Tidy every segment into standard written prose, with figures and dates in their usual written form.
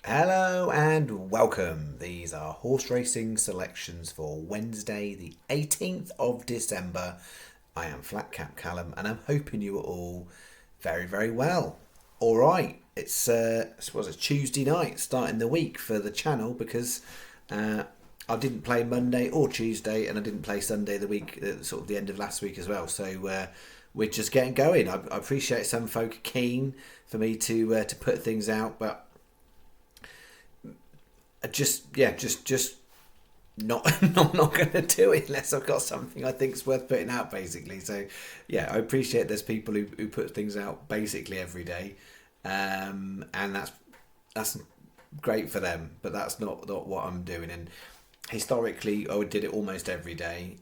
Hello and welcome. These are horse racing selections for Wednesday, the 18th of December. I am flatcapcallum and I'm hoping you are all very, very well. All right, I suppose it's Tuesday night starting the week for the channel because uh, I didn't play Monday or Tuesday and I didn't play Sunday the week, sort of the end of last week as well. So we're just getting going. I appreciate some folk are keen for me to put things out, but just not not going to do it unless I've got something I think's worth putting out, basically. So yeah, I appreciate there's people who put things out basically every day, and that's great for them. But that's not what I'm doing. And historically, I did it almost every day.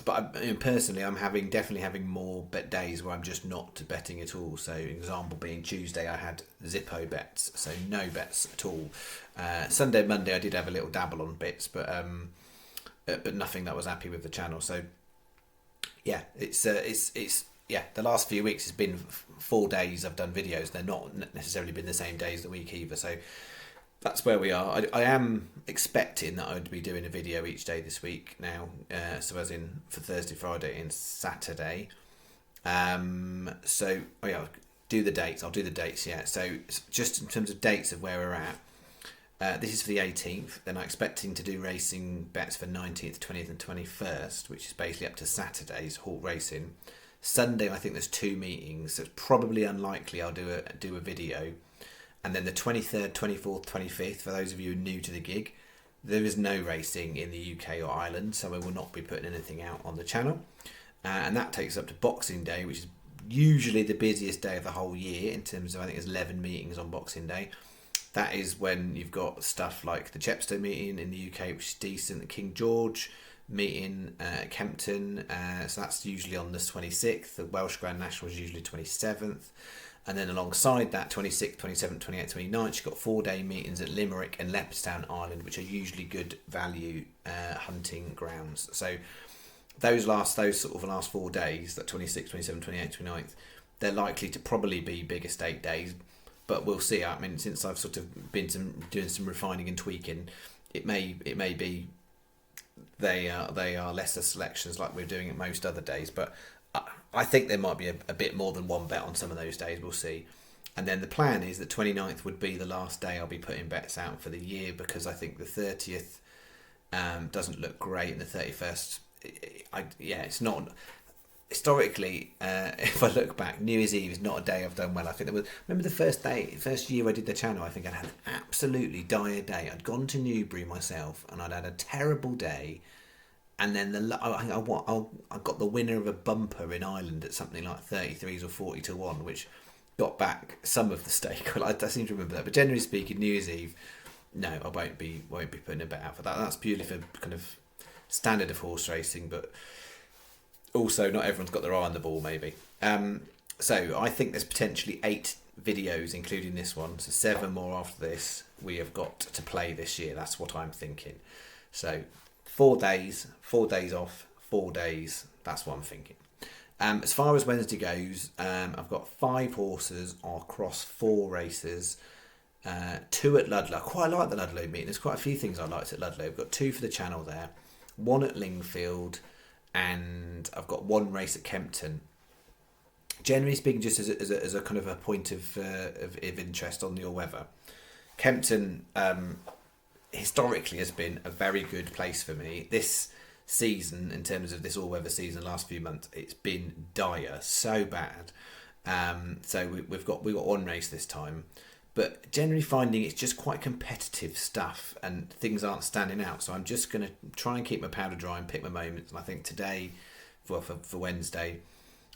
But personally, I'm definitely having more bet days where I'm just not betting at all. So, example being Tuesday, I had Zippo bets, so no bets at all. Sunday, Monday, I did have a little dabble on bits, but nothing that was happy with the channel. So, yeah, it's yeah. The last few weeks has been 4 days I've done videos. They're not necessarily been the same days the week either. So that's where we are. I am expecting that I'd be doing a video each day this week now. So as in for Thursday, Friday, and Saturday. So yeah, do the dates. I'll do the dates. Yeah. So just in terms of dates of where we're at. This is for the 18th. Then I'm expecting to do racing bets for 19th, 20th, and 21st, which is basically up to Saturday's Hawk racing. Sunday, I think there's two meetings, so it's probably unlikely I'll do a video. And then the 23rd, 24th, 25th, for those of you new to the gig, there is no racing in the UK or Ireland, so I will not be putting anything out on the channel. And that takes up to Boxing Day, which is usually the busiest day of the whole year in terms of, I think there's 11 meetings on Boxing Day. That is when you've got stuff like the Chepstow meeting in the UK, which is decent, the King George meeting at Kempton, so that's usually on the 26th. The Welsh Grand National is usually 27th. And then alongside that, 26th, 27th, 28th, 29th, you've got 4-day meetings at Limerick and Leopardstown Island, which are usually good value hunting grounds. So those sort of last 4 days, that 26th, 27th, 28th, 29th, they're likely to probably be big estate days. But we'll see. I mean, since I've sort of been doing some refining and tweaking, it may be they are lesser selections like we're doing at most other days. But I think there might be a bit more than one bet on some of those days. We'll see. And then the plan is that 29th would be the last day I'll be putting bets out for the year, because I think the 30th doesn't look great, and the 31st, it's not. Historically, if I look back, New Year's Eve is not a day I've done well. I think there was. Remember the first year I did the channel. I think I'd had an absolutely dire day. I'd gone to Newbury myself, and I'd had a terrible day. And then I got the winner of a bumper in Ireland at something like 33s or 40-1, which got back some of the stake. I seem to remember that. But generally speaking, New Year's Eve, no, I won't be putting a bet out for that. That's purely for kind of standard of horse racing, but also not everyone's got their eye on the ball, maybe. So I think there's potentially 8 videos, including this one. So 7 more after this we have got to play this year. That's what I'm thinking. So 4 days off, 4 days. That's what I'm thinking. As far as Wednesday goes, I've got 5 horses across 4 races. 2 at Ludlow. I quite like the Ludlow meeting. There's quite a few things I liked at Ludlow. I've got 2 for the channel there. 1 at Lingfield. And I've got 1 race at Kempton. Generally speaking, just as a kind of a point of interest on the all-weather, Kempton historically has been a very good place for me. This season, in terms of this all-weather season, the last few months, it's been dire, so bad. So we've got 1 race this time, but generally finding it's just quite competitive stuff and things aren't standing out. So I'm just going to try and keep my powder dry and pick my moments. And I think today, for Wednesday,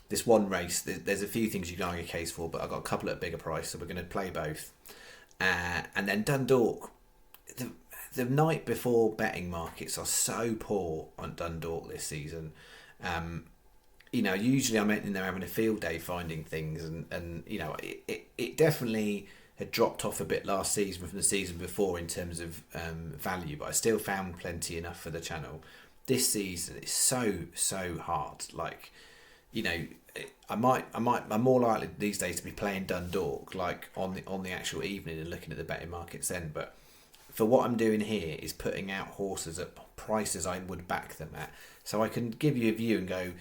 this 1 race, there's a few things you can argue a case for, but I've got a couple at a bigger price, so we're going to play both. And then Dundalk, the night before betting markets are so poor on Dundalk this season. Usually I'm in there having a field day finding things, and it definitely had dropped off a bit last season from the season before in terms of value, but I still found plenty enough for the channel. This season is so hard. Like, I'm more likely these days to be playing Dundalk like on the actual evening and looking at the betting markets then. But for what I'm doing here is putting out horses at prices I would back them at, so I can give you a view and go,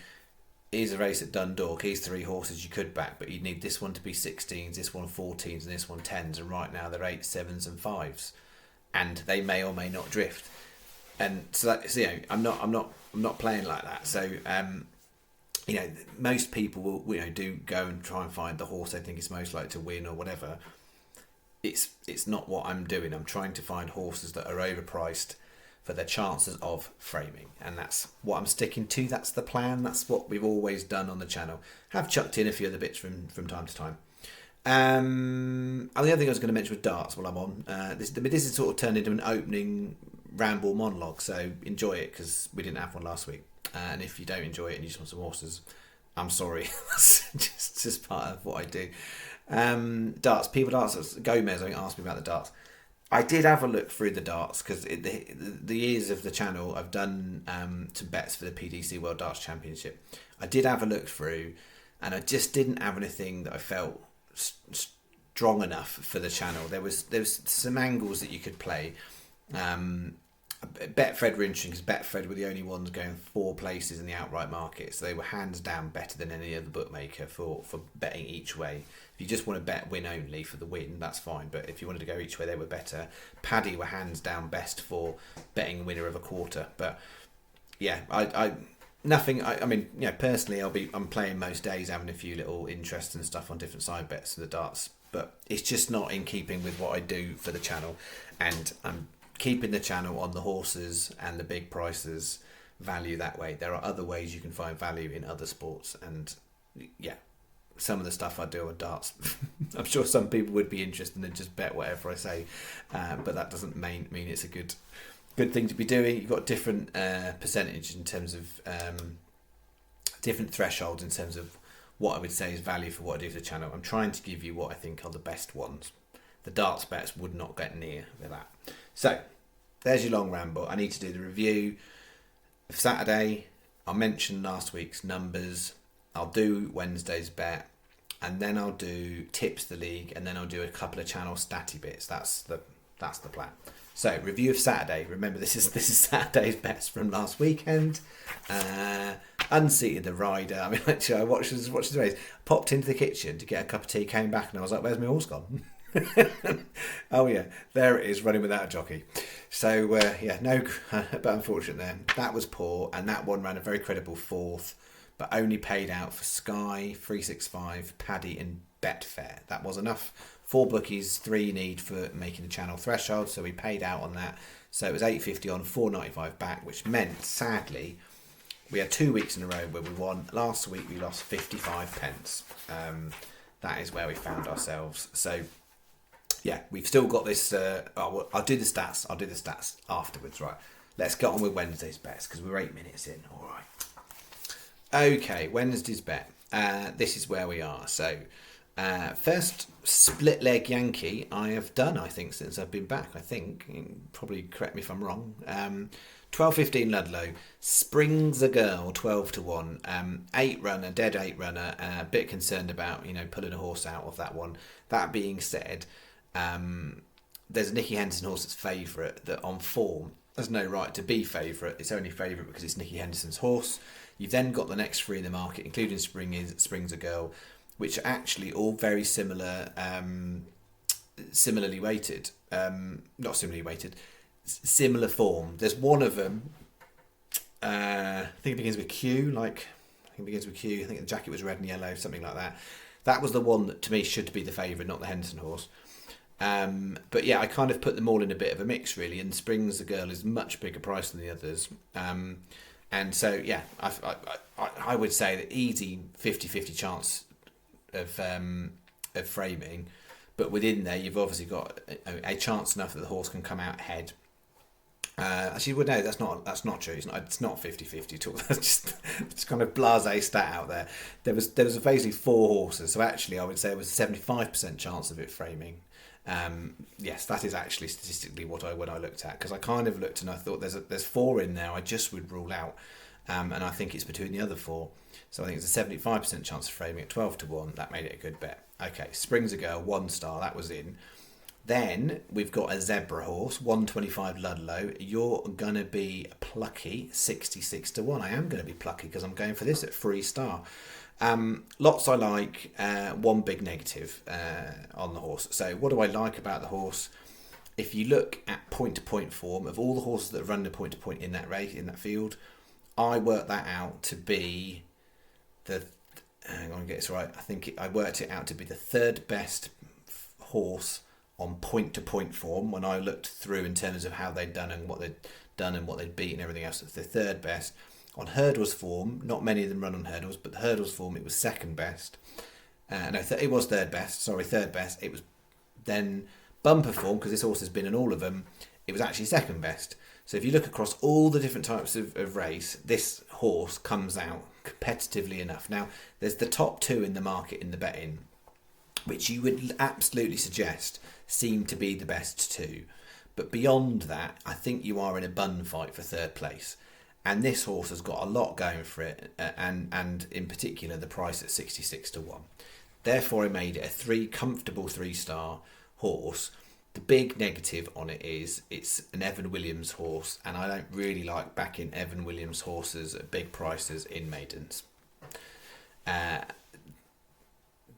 here's a race at Dundalk, here's 3 horses you could back, but you'd need this one to be 16s, this one 14s, and this one 10s, and right now they're 8s, 7s, and 5s, and they may or may not drift. And so that's, I'm not playing like that. So most people will do go and try and find the horse they think is most likely to win or whatever. It's not what I'm doing. I'm trying to find horses that are overpriced for their chances of framing, and that's what I'm sticking to. That's the plan. That's what we've always done on the channel. Have chucked in a few other bits from time to time. And the other thing I was going to mention was darts while I'm on. This is sort of turned into an opening ramble monologue, so enjoy it because we didn't have one last week. And if you don't enjoy it and you just want some horses, I'm sorry. That's just part of what I do. Darts. Gomez, I think, asked me about the darts. I did have a look through the darts because the years of the channel I've done some bets for the PDC World Darts Championship. I did have a look through, and I just didn't have anything that I felt strong enough for the channel. There was some angles that you could play. Betfred were interesting because Betfred were the only ones going 4 places in the outright market, so they were hands down better than any other bookmaker for betting each way. If you just want to bet win only for the win, that's fine, but if you wanted to go each way, they were better. Paddy were hands down best for betting a winner of a quarter. But yeah, personally I'm playing most days, having a few little interests and stuff on different side bets for the darts, but it's just not in keeping with what I do for the channel, and I'm keeping the channel on the horses and the big prices value that way. There are other ways you can find value in other sports, and yeah, some of the stuff I do on darts I'm sure some people would be interested and just bet whatever I say, but that doesn't mean it's a good thing to be doing. You've got different percentage in terms of different thresholds in terms of what I would say is value for what I do for the channel. I'm trying to give you what I think are the best ones. The darts bets would not get near that. So there's your long ramble. I need to do the review of Saturday. I'll mention last week's numbers. I'll do Wednesday's bet, and then I'll do tips the league, and then I'll do a couple of channel statty bits. That's the plan. So review of Saturday. Remember, this is Saturday's bets from last weekend. Unseated the rider. I mean, actually, I watched the race. Popped into the kitchen to get a cup of tea. Came back and I was like, "Where's my horse gone?" Oh yeah, there it is, running without a jockey. So but unfortunately that was poor, and that one ran a very credible 4th, but only paid out for Sky, 365, Paddy and Betfair. That was enough. 4 bookies, 3 need for making the channel threshold, so we paid out on that. So it was $8.50 on, $4.95 back, which meant sadly we had 2 weeks in a row where we won. Last week we lost 55 pence. That is where we found ourselves. So yeah, we've still got this. I'll do the stats afterwards. Right, let's get on with Wednesday's bets because we're 8 minutes in. All right. Okay, Wednesday's bet. This is where we are. So first split leg Yankee I have done, I think, since I've been back. I think, probably correct me if I'm wrong. 12.15 Ludlow. Springs a Girl 12-1. 8 runner, dead 8 runner. A bit concerned about pulling a horse out of that one. That being said, there's a Nicky Henderson horse that's favourite that on form has no right to be favourite. It's only favourite because it's Nicky Henderson's horse. You've then got the next 3 in the market, including Springs a Girl, which are actually all very similar, similarly weighted. Not similarly weighted, similar form. There's one of them, I think it begins with Q, I think the jacket was red and yellow, something like that. That was the one that to me should be the favourite, not the Henderson horse. But yeah, I kind of put them all in a bit of a mix really, and Springs the Girl is much bigger price than the others. And so yeah, I would say that easy 50-50 chance of framing, but within there you've obviously got a chance enough that the horse can come out ahead. Actually, well, no, that's not true. It's not 50-50 at all. That's just kind of blasé stat out there. There was basically 4 horses, so actually I would say it was a 75% chance of it framing. Yes, that is actually statistically when I looked at, because I kind of looked and I thought there's 4 in there I just would rule out. and I think it's between the other four. So I think it's a 75% chance of framing at 12-1. That made it a good bet. Okay, Springs a Girl, 1 star, that was in. Then we've got a Zebra Horse, 125 Ludlow. You're going to be plucky, 66-1. I am going to be plucky because I'm going for this at 3 star. Lots I like, one big negative on the horse. So what do I like about the horse? If you look at point-to-point form, of all the horses that have run the point-to-point in that race, in that field, I worked that out to be hang on, get this right. I think I worked it out to be the third best horse on point-to-point form when I looked through in terms of how they'd done and what they'd beat and everything else. It's the third best. On hurdles form, not many of them run on hurdles, but the hurdles form, it was second best. It was third best. Sorry, third best. It was then bumper form, because this horse has been in all of them, it was actually second best. So if you look across all the different types of race, this horse comes out competitively enough. Now, there's the top 2 in the market in the betting, which you would absolutely suggest seem to be the best 2. But beyond that, I think you are in a bun fight for third place. And this horse has got a lot going for it, and in particular the price at 66-1. Therefore, I made it a comfortable 3-star horse. The big negative on it is it's an Evan Williams horse, and I don't really like backing Evan Williams horses at big prices in maidens.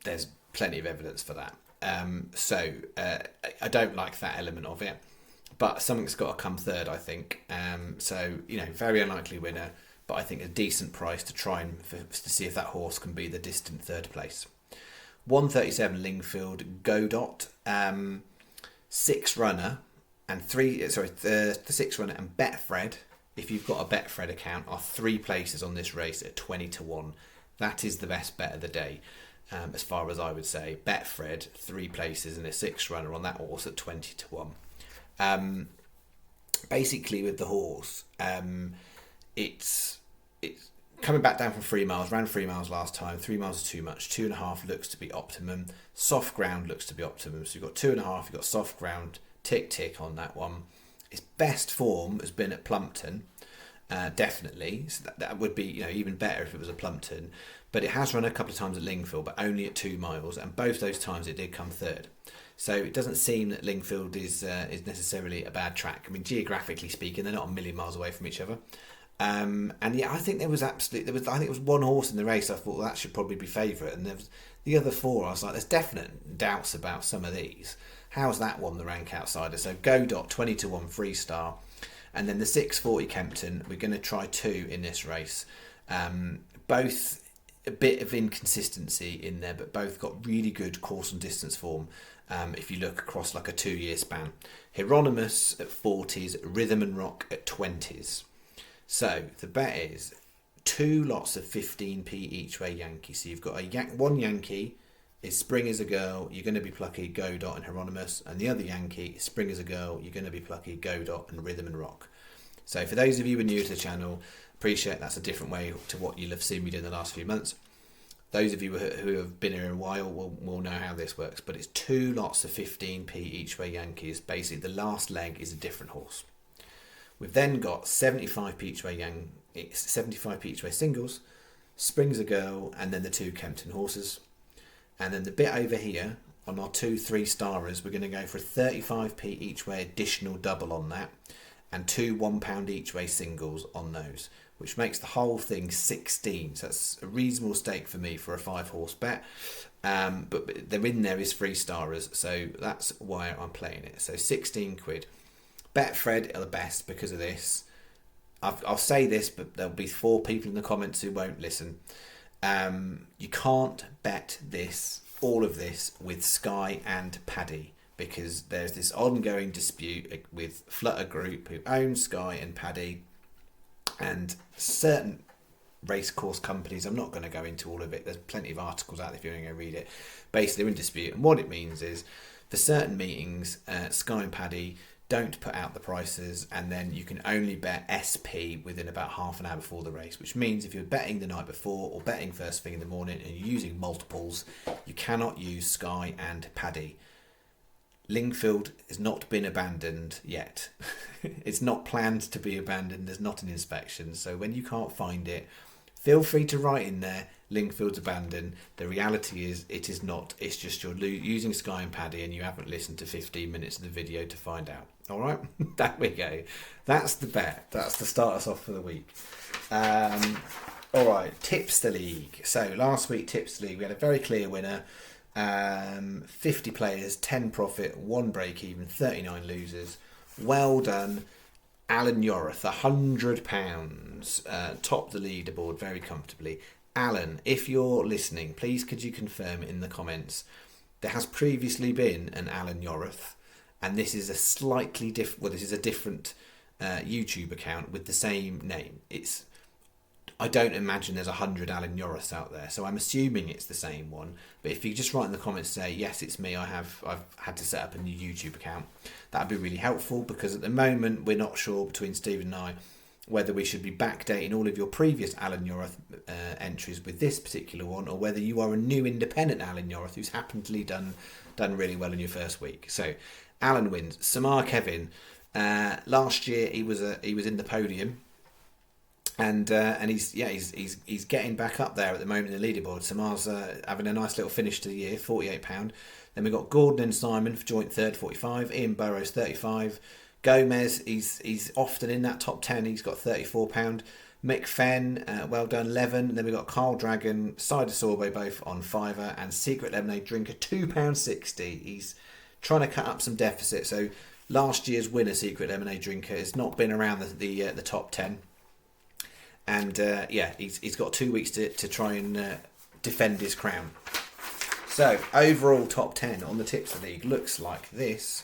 There's plenty of evidence for that. I don't like that element of it, but something's got to come third, I think. Very unlikely winner, but I think a decent price to try to see if that horse can be the distant third place. 137 Lingfield Godot, 6 runner and the 6 runner and Betfred. If you've got a Betfred account, are 3 places on this race at 20-1. That is the best bet of the day. As far as I would say, Betfred, 3 places and a 6 runner on that horse at 20-1. Basically with the horse, it's coming back down from 3 miles, ran 3 miles last time. 3 miles is too much. 2.5 looks to be optimum. Soft ground looks to be optimum. So you've got 2.5, you've got soft ground, tick on that one. Its best form has been at Plumpton, definitely. So that would be even better if it was a Plumpton. But it has run a couple of times at Lingfield, but only at 2 miles, and both those times it did come third. So it doesn't seem that Lingfield is necessarily a bad track. I mean, geographically speaking, they're not a million miles away from each other. I think there was one horse in the race I thought, well, that should probably be favourite, and there was the other 4. I was like, there's definite doubts about some of these. How's that one the rank outsider? So Godot 20-1 3-star, and then the 640 Kempton. We're going to try 2 in this race. Both a bit of inconsistency in there, but both got really good course and distance form. If you look across like a 2-year span, Hieronymus at 40s, Rhythm and Rock at 20s. So the bet is 2 lots of 15p each way Yankee. So you've got one Yankee is Spring is a Girl, you're going to be plucky, Godot and Hieronymus, and the other Yankee, Spring is a Girl, you're going to be plucky, Godot and Rhythm and Rock. So for those of you who are new to the channel, appreciate that's a different way to what you'll have seen me do in the last few months. Those of you who have been here a while will know how this works, but it's 2 lots of 15p each way Yankees. Basically, the last leg is a different horse. We've then got 75p each way singles, Spring's a Girl, and then the 2 Kempton horses. And then the bit over here on our 2 3-starers, we're going to go for a 35p each way additional double on that, and 2 £1 each way singles on those, which makes the whole thing 16. So that's a reasonable stake for me for a 5-horse bet. But they're in there is 3-starers, so that's why I'm playing it. So 16 quid. Betfred are the best because of this. I'll say this, but there'll be 4 people in the comments who won't listen. You can't bet all of this with Sky and Paddy, because there's this ongoing dispute with Flutter Group, who own Sky and Paddy, and certain racecourse companies. I'm not going to go into all of it. There's plenty of articles out there if you want to go read it. Basically, they're in dispute, and what it means is for certain meetings, Sky and Paddy don't put out the prices, and then you can only bet SP within about half an hour before the race, which means if you're betting the night before or betting first thing in the morning and you're using multiples, you cannot use Sky and Paddy. Lingfield has not been abandoned yet. It's not planned to be abandoned. There's not an inspection. So when you can't find it, feel free to write in there, Lingfield's abandoned. The reality is it is not. It's just you're using Sky and Paddy and you haven't listened to 15 minutes of the video to find out. All right, there we go. That's the bet. That's to start us off for the week. All right, Tipster League. So last week, Tipster League, we had a very clear winner. 50 players, 10 profit, 1 break even, 39 losers. Well done, Alan Yoreth, £100, topped the leaderboard very comfortably. Alan, if you're listening, please could you confirm in the comments, there has previously been an Alan Yoreth, and this is a slightly different, well, this is a different YouTube account with the same name. I don't imagine there's 100 Alan Yoreths out there, so I'm assuming it's the same one. But if you just write in the comments, say yes, it's me. I've had to set up a new YouTube account. That'd be really helpful, because at the moment we're not sure between Stephen and I whether we should be backdating all of your previous Alan Yoreth entries with this particular one, or whether you are a new independent Alan Yoreth who's happily done really well in your first week. So Alan wins. Samar Kevin, last year he was in the podium. And he's getting back up there at the moment in the leaderboard. Samar's having a nice little finish to the year, £48. Then we've got Gordon and Simon for joint third, 45. Ian Burrows, 35. Gomez, he's often in that top 10. He's got £34. Mick Fenn, well done, 11. Then we've got Carl Dragon, Cider Sorbet, both on fiver, and Secret Lemonade Drinker, £2.60. He's trying to cut up some deficit. So last year's winner, Secret Lemonade Drinker, has not been around the top 10. And he's got 2 weeks to try and defend his crown. So overall top 10 on the Tipster League looks like this.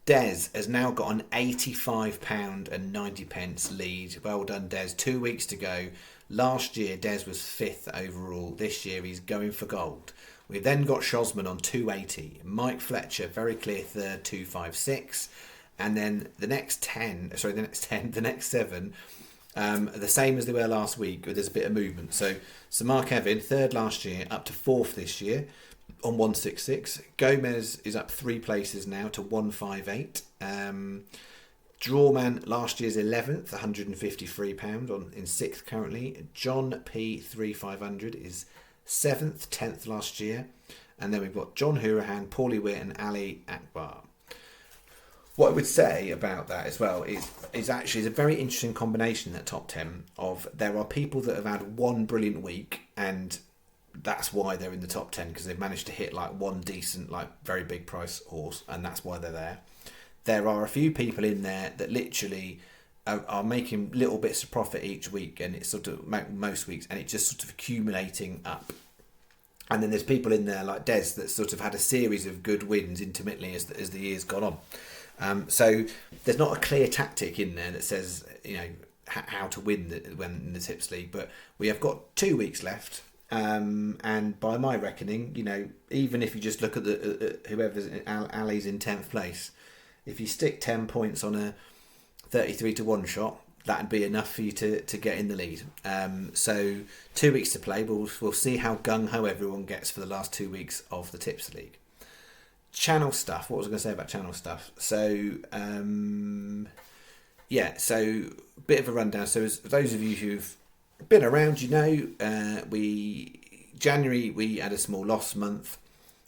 Des has now got an £85.90 lead. Well done, Des. 2 weeks to go. Last year Des was 5th overall. This year he's going for gold. We've then got Shosman on 280. Mike Fletcher, very clear third, 256. And then the next 7, the same as they were last week, but there's a bit of movement. So Samar Kevin, 3rd last year, up to 4th this year on 166. Gomez is up 3 places now to 158. Drawman, last year's 11th, £153 in 6th currently. John P 3500 is 7th, 10th last year. And then we've got John Hurahan, Paulie Witt and Ali Akbar. What I would say about that as well is actually it's a very interesting combination, that top 10, of there are people that have had one brilliant week and that's why they're in the top 10, because they've managed to hit like one decent, like very big price horse, and that's why they're there. There are a few people in there that literally are making little bits of profit each week, and it's sort of most weeks, and it's just sort of accumulating up. And then there's people in there like Des that sort of had a series of good wins intermittently as the year's gone on. So there's not a clear tactic in there that says, you know, how to win in the Tips League, but we have got 2 weeks left, and by my reckoning, you know, even if you just look at whoever's Ali's in 10th place, if you stick 10 points on a 33 to 1 shot, that'd be enough for you to get in the lead. So 2 weeks to play, but we'll see how gung-ho everyone gets for the last 2 weeks of the Tips League. Channel stuff. What was I going to say about channel stuff? So, so bit of a rundown. So as those of you who've been around, you know, January we had a small loss month.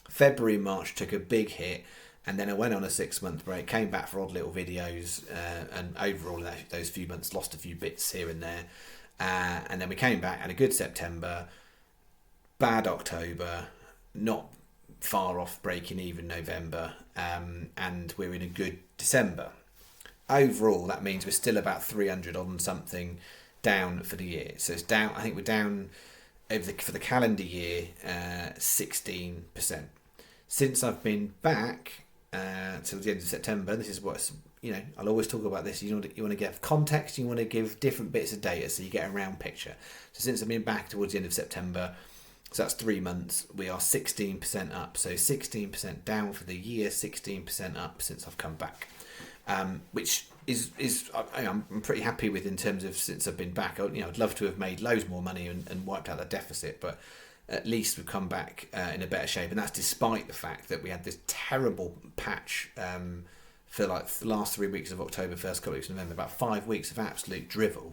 February, March took a big hit, and then I went on a 6-month break, came back for odd little videos, and overall those few months lost a few bits here and there. And then we came back, had a good September, bad October, not far off breaking even November, and we're in a good December. Overall, that means we're still about 300 on something down for the year. So it's down. I think we're down for the calendar year 16%. Since I've been back till the end of September, this is what's, you know, I'll always talk about this. You want to give context. You want to give different bits of data so you get a round picture. So since I've been back towards the end of September, so that's 3 months, we are 16% up. So 16% down for the year, 16% up since I've come back, which is I'm pretty happy with in terms of since I've been back. I'd love to have made loads more money and wiped out that deficit, but at least we've come back in a better shape, and that's despite the fact that we had this terrible patch for like the last 3 weeks of October, first couple of weeks of November, about 5 weeks of absolute drivel,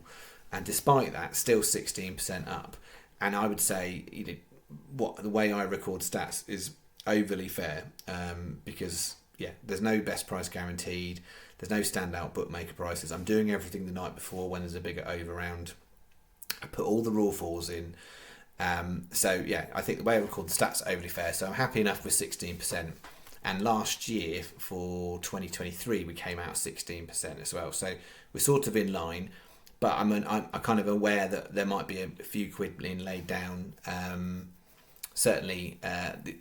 and despite that, still 16% up. And I would say, you know, what the way I record stats is overly fair, because there's no best price guaranteed, there's no standout bookmaker prices. I'm doing everything the night before when there's a bigger over round. I put all the raw falls in. I think the way I record the stats are overly fair. So I'm happy enough with 16%. And last year for 2023 we came out 16% as well. So we're sort of in line, but I'm kind of aware that there might be a few quid being laid down. Certainly,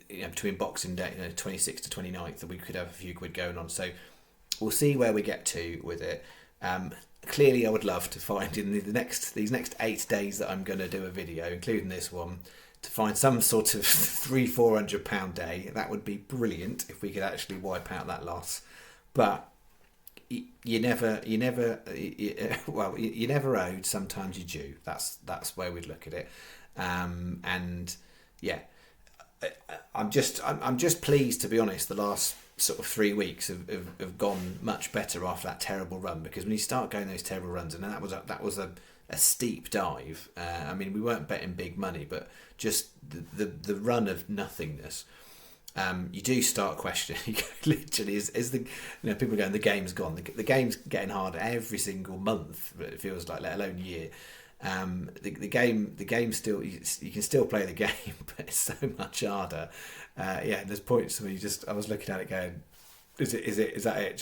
between Boxing Day, 26th to 29th, that we could have a few quid going on. So we'll see where we get to with it. Clearly, I would love to find in these next 8 days that I'm going to do a video, including this one, to find some sort of £300-400 day. That would be brilliant if we could actually wipe out that loss. But you never owed. Sometimes you do. That's where we'd look at it. I'm just pleased, to be honest. The last sort of 3 weeks have gone much better after that terrible run, because when you start going those terrible runs, and that was a steep dive. I mean, we weren't betting big money, but just the run of nothingness. You do start questioning. Literally, is the people going, the game's gone. The game's getting harder every single month. It feels like, let alone year. The game still, you can still play the game, but it's so much harder. There's points where I was looking at it going, is that it?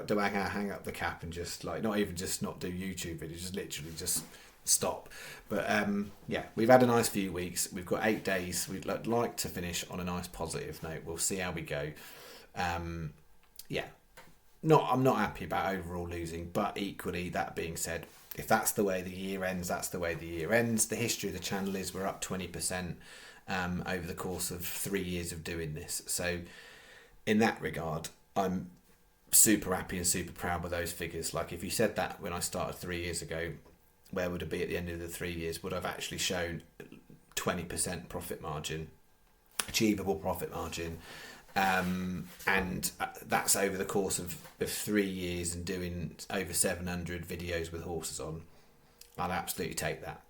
Do I hang up the cap and just not do YouTube videos, just literally just stop? But we've had a nice few weeks. We've got 8 days. We'd like to finish on a nice positive note. We'll see how we go. I'm not happy about overall losing, but equally, that being said, if that's the way the year ends, that's the way the year ends. The history of the channel is we're up 20% over the course of 3 years of doing this. So in that regard, I'm super happy and super proud with those figures. Like, if you said that when I started 3 years ago, where would it be at the end of the 3 years? Would I've actually shown 20% profit margin, achievable profit margin? And that's over the course of 3 years and doing over 700 videos with horses on. I'd absolutely take that.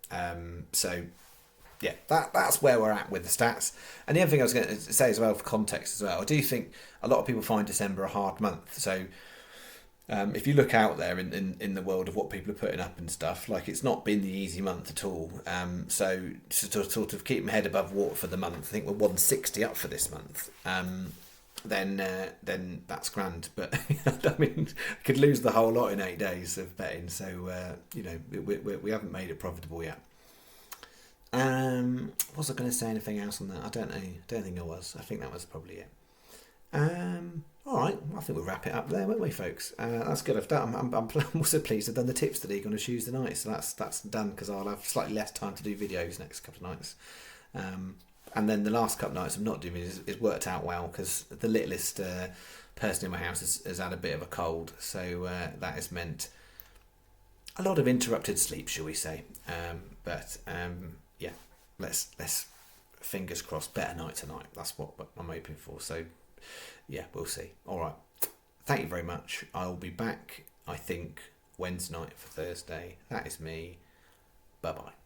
That's where we're at with the stats. And the other thing I was going to say as well, for context as well, I do think a lot of people find December a hard month. So if you look out there in the world of what people are putting up and stuff, like, it's not been the easy month at all. So to sort of keep my head above water for the month, I think we're 160 up for this month. Then that's grand. But I mean, I could lose the whole lot in 8 days of betting. So we haven't made it profitable yet. Was I going to say anything else on that? I don't know. Don't think I was. I think that was probably it. All right, I think we'll wrap it up there, won't we, folks? That's good. I've done. I'm also pleased I've done the tips today on a Tuesday night, so that's done, because I'll have slightly less time to do videos next couple of nights. And then the last couple of nights of not doing videos, it's worked out well, because the littlest person in my house has had a bit of a cold, so that has meant a lot of interrupted sleep, shall we say? Let's fingers crossed, better night tonight. That's what I'm hoping for. So we'll see. All right, thank you very much. I'll be back, I think, Wednesday night for Thursday. That is me. Bye bye.